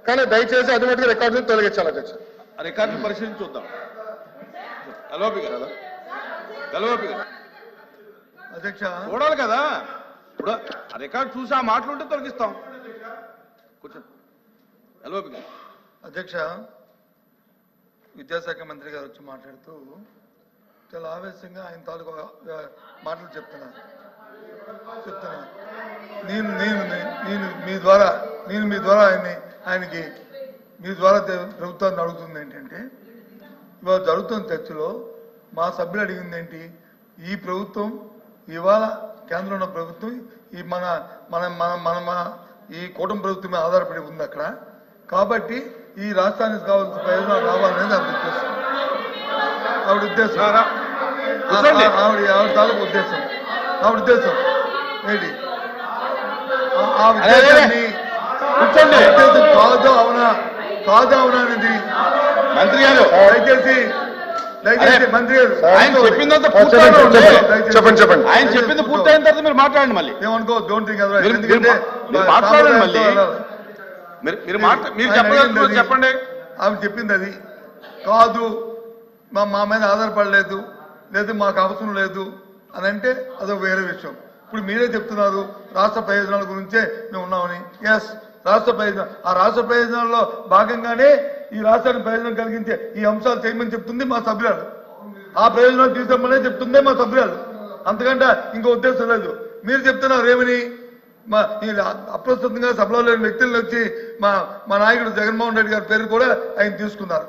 కానీ దయచేసి అది మటుకు రికార్డును తొలగించాలి అధ్యక్ష. రికార్డును పరిశీలించి చూద్దాం. అధ్యక్ష చూడాలి కదా, ఇప్పుడు ఆ రికార్డు చూసి ఆ మాటలుంటే తొలగిస్తాం. కూర్చోండి. అధ్యక్ష, విద్యాశాఖ మంత్రి గారు వచ్చి మాట్లాడుతూ చాలా ఆవేశంగా ఆయన తాలూకు మాటలు చెప్తున్నారు. నేను మీ ద్వారా ఆయనకి మీ ద్వారా ప్రభుత్వాన్ని అడుగుతుంది ఏంటంటే, ఇవాళ జరుగుతున్న చర్చలో మా సభ్యులు అడిగింది ఏంటి, ఈ ప్రభుత్వం ఇవాళ కేంద్రంలో ఉన్న ప్రభుత్వం ఈ మన మన మన మన ఈ కూటమి ప్రభుత్వం మీద ఆధారపడి ఉంది అక్కడ. కాబట్టి ఈ రాష్ట్రానికి కావాల్సిన ప్రయోజనాలు రావాలనేది ఆవిడ ఉద్దేశం. ఆవిడ తాలూకు ఉద్దేశం. ఆవిడ ఉద్దేశం ఏంటి? ఆ ఉద్దేశాన్ని కాదు అవునా అనేది మంత్రి గారు దయచేసి మంత్రి గారు చెప్పండి. ఆయన చెప్పింది పూర్తయిన తర్వాత మీరు మాట్లాడండి. మళ్ళీ ఏమనుకో డోంట్ థింక్ అదర్. ఎందుకంటే మాట్లాడండి. మళ్ళీ మీరు చెప్పండి. ఆమె చెప్పింది అది కాదు, మా మీద ఆధారపడలేదు, లేదు మాకు అవసరం లేదు అని అంటే అదొక వేరే విషయం. ఇప్పుడు మీరే చెప్తున్నారు రాష్ట్ర ప్రయోజనాల గురించే మేము ఉన్నామని. ఎస్, రాష్ట్ర ప్రయోజనం, ఆ రాష్ట్ర ప్రయోజనాల్లో భాగంగానే ఈ రాష్ట్రానికి ప్రయోజనం కలిగించే ఈ అంశాలు చేయమని చెప్తుంది మా సభ్యురాలు. ఆ ప్రయోజనాలు తీసుకోమనే చెప్తుందే మా సభ్యురాలు. అంతకంటే ఇంకో ఉద్దేశం లేదు. మీరు చెప్తున్నారు ఏమని, మా అప్రస్తుతంగా సభలో లేని వ్యక్తులను వచ్చి మా నాయకుడు జగన్మోహన్ రెడ్డి గారి పేరు కూడా ఆయన తీసుకున్నారు.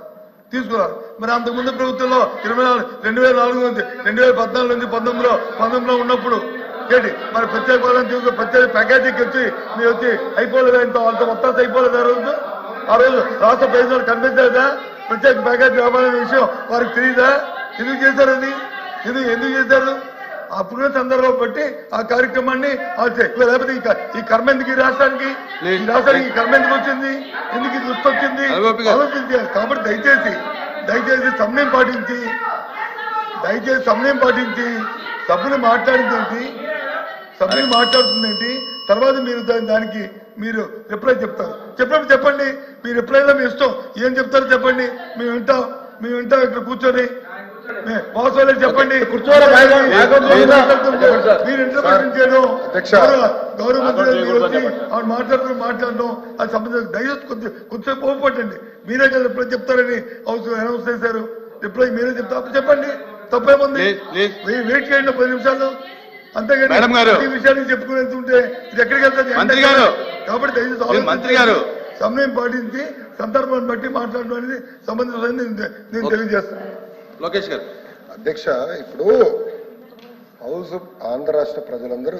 మరి అంతకుముందు ప్రభుత్వంలో 2004 నుంచి 2014 నుంచి 19లో ఉన్నప్పుడు ఏంటి మరి ప్రత్యేక పాలన తీసుకుని ప్రత్యేక ప్యాకేజీకి వచ్చి మీరు వచ్చి అయిపోలేదు, అంత మొత్తం అయిపోలేదు. ఆ రోజు రాష్ట్ర ప్రయోజనాలు కనిపించలేదా? ప్రత్యేక ప్యాకేజీ రావాలనే విషయం వారికి తెలియదా? ఎందుకు చేశారని ఎందుకు చేశారు? అప్పుడున్న సందర్భం బట్టి ఆ కార్యక్రమాన్ని లేకపోతే ఈ కర్మ ఎందుకు ఈ రాష్ట్రానికి ఈ కర్మ ఎందుకు వచ్చింది, ఎందుకు ఇది దృష్టి వచ్చింది ఆలోచించాలి. కాబట్టి దయచేసి సమయం పాటించి సభ్యులు మాట్లాడుతుందేంటి, తర్వాత మీరు దానికి మీరు రిప్లై చెప్పండి. మీ రిప్లైలో మీ ఇష్టం, ఏం చెప్తారో చెప్పండి, మేము వింటాం ఇక్కడ కూర్చొని. వాస్తవాలు చెప్పండి. మీరు ఇంటర్ప్రిటేషన్ చేయడం, గౌరవ మంత్రి ఆవిడ మాట్లాడడం అది సంబంధించిన దయచేసి కొంచెం కోపపట్టండి. మీరే కదా రిప్లై చెప్తారని అనౌన్స్ చేశారు. రిప్లై మీరే చెప్తారు, చెప్పండి. తప్పేముంది, వెయిట్ చేయండి 10 నిమిషాలు. అంతేగాని ఈ విషయాన్ని చెప్పుకునేస్తుంటే ఇది ఎక్కడికి వెళ్తుంది? కాబట్టి దయచేసి మంత్రి గారు సమయం పాటించి సందర్భాన్ని బట్టి మాట్లాడడం అనేది సంబంధించిన నేను తెలియజేస్తాను. లోకేష్ గారు. అధ్యక్ష, ఇప్పుడు హౌస్ ఆంధ్ర రాష్ట్ర ప్రజలందరూ